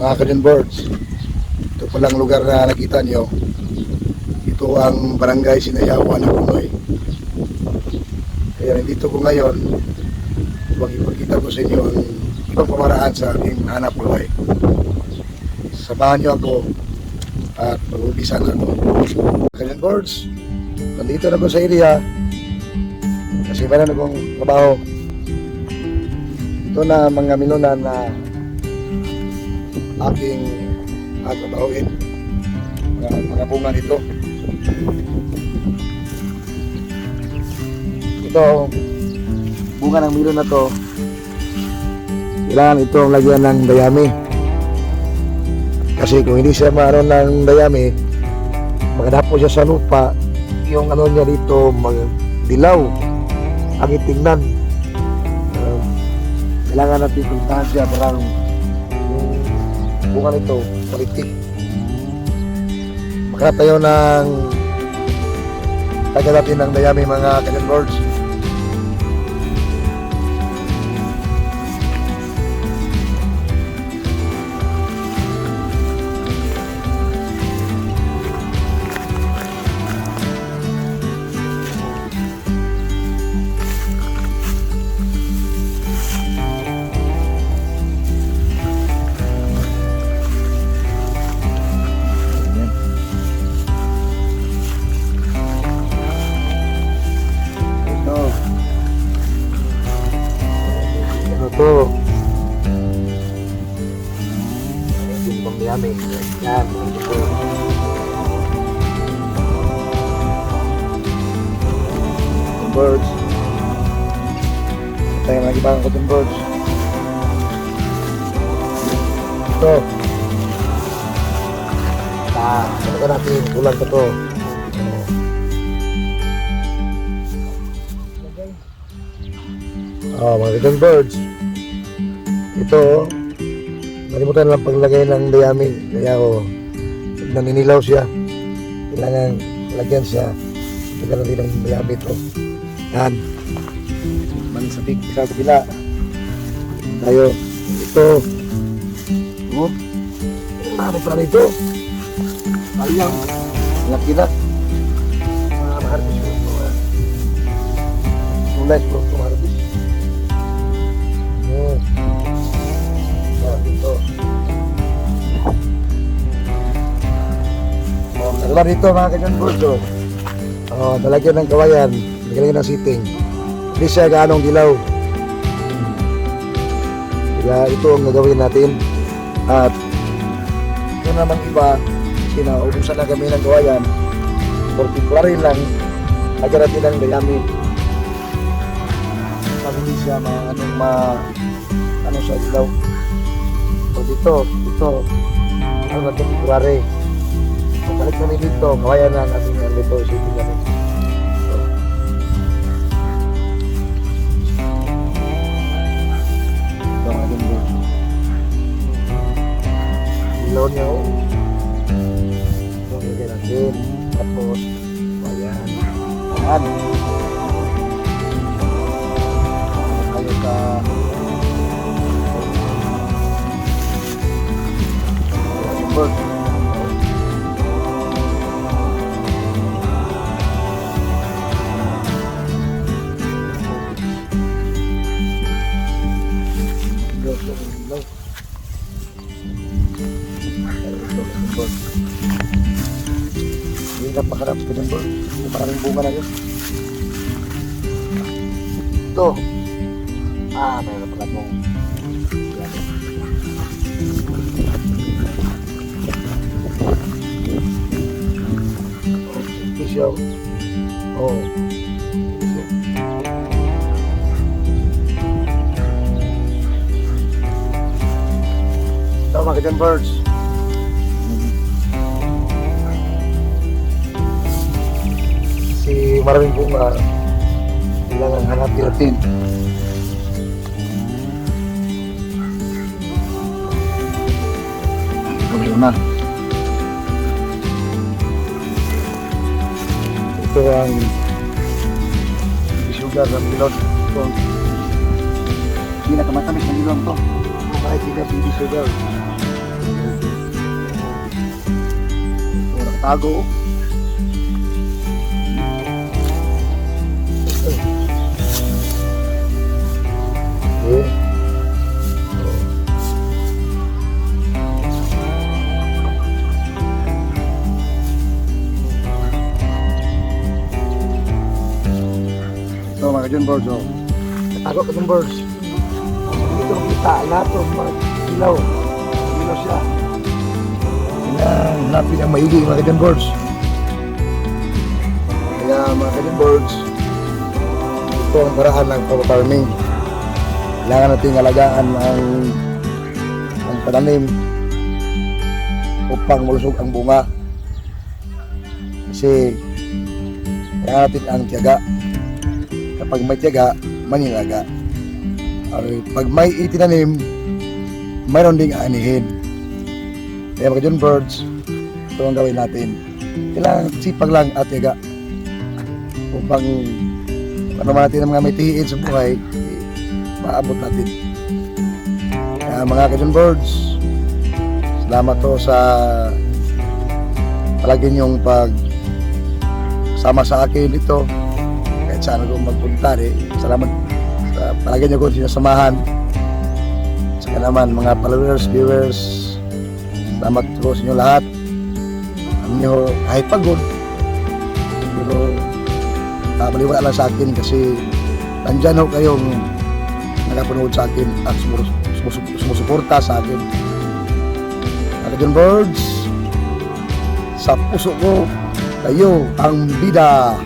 mga Kajun Birds. Ito palang lugar na nakita nyo. Ito ang barangay Sinayawan ng Punoy. Kaya nandito ko ngayon, ipagkita ko sa inyo ang ibang pamaraan sa aking hanap buhay. Samahan nyo ako at mag-umpisa na ako. Kajun Birds, nandito na ako sa area kasi meron akong trabaho. Ito na mga minunan na aking trabahuin. Mga bunga nito. Ito, bunga ng milon na to, kailangan itong lagyan ng dayami. Kasi kung hindi siya maroon ng dayami, magadapo siya sa lupa, yung ano niya dito magdilaw ang itingnan. Kailangan natin puntahan siya parang yung bunga nito politik. Magkatayo ng lagyan natin ng dayami mga Kajun Birds. Ito yung pamiyami. Yan, ito. Birds. Ito yung mga ibang Kajun Birds. Ito. Ito ka natin. Ulang ito. Mga Kajun Birds. Ito, nalimutan lang paglagay ng dayami. Kaya ako, naninilaw siya. Kailangan lagyan siya. Lagyan natin ng dayami ito. Yan. Manisapik sa kabila. Tayo. Ito. Oh. Ano pala ito? Ayang. Laki na. Maharbis ko ito. Sulit ko ito maharbis. Dalawa dito mga Kajun Birds. Nalagyan ng kawayan, nalagyan ng seating. Hindi siya gaanong dilaw. Kaya ito ang gagawin natin. At ito naman iba, kinaubusan na kami ng kawayan. Particular lang, lagyan natin ng dayami. Sabi hindi siya ano siya dilaw. So dito, ano na ito, particular. Balik kami dito, kawayan na natin yan dito, isipin namin. Ito ang ating dito. Ilaw niya, oh. Ito ang lagyan natin. Tapos, kawayan. Ayan. Ayaw ka. Bird. Hindi napakarap ka ng bird. Maraming bunga na yun. Ito. Mayroon pala itong official. Ito mga Kajun Birds. Kasi maraming bunga, kailangan hanapin natin. Ito na. Ito ang sugar ng milon. Ito pinakamatamis ng milon to. Kahit hindi sugar. Nakatago. Okay. So mga John Birds, oh. Tago ka John Birds. Dito kita lahat ng mga ilaw. Ilaw siya. Hanapin ang maigi mga John Birds. Kaya mga John Birds, ito ang paraan ng farming. Kailangan natin alagaan ang pananim upang malusog ang bunga. Kasi kailangan natin ang tiyaga. Kapag may tiyaga, manilaga. Pag may itinanim, mayroon ding aanihin. Kaya mga John Birds, ito ang gawin natin. Kailangan sipag lang at tiyaga. Upang ano man natin ang mga may tihiin sa buhay, maabot natin. Kaya mga John Birds, salamat to sa palagi niyong sama sa akin dito. Kahit saan ako magpunta salamat sa palagi niyo ko sinasamahan. Saka naman mga followers, viewers, salamat po sa inyo lahat. Alam niyo, kahit pagod, pero maliwala lang sa akin kasi nandyan ho kayong nakapanood sa akin at sumusuporta sa akin. Mga John Birds, sa puso ko, kayo ang bida.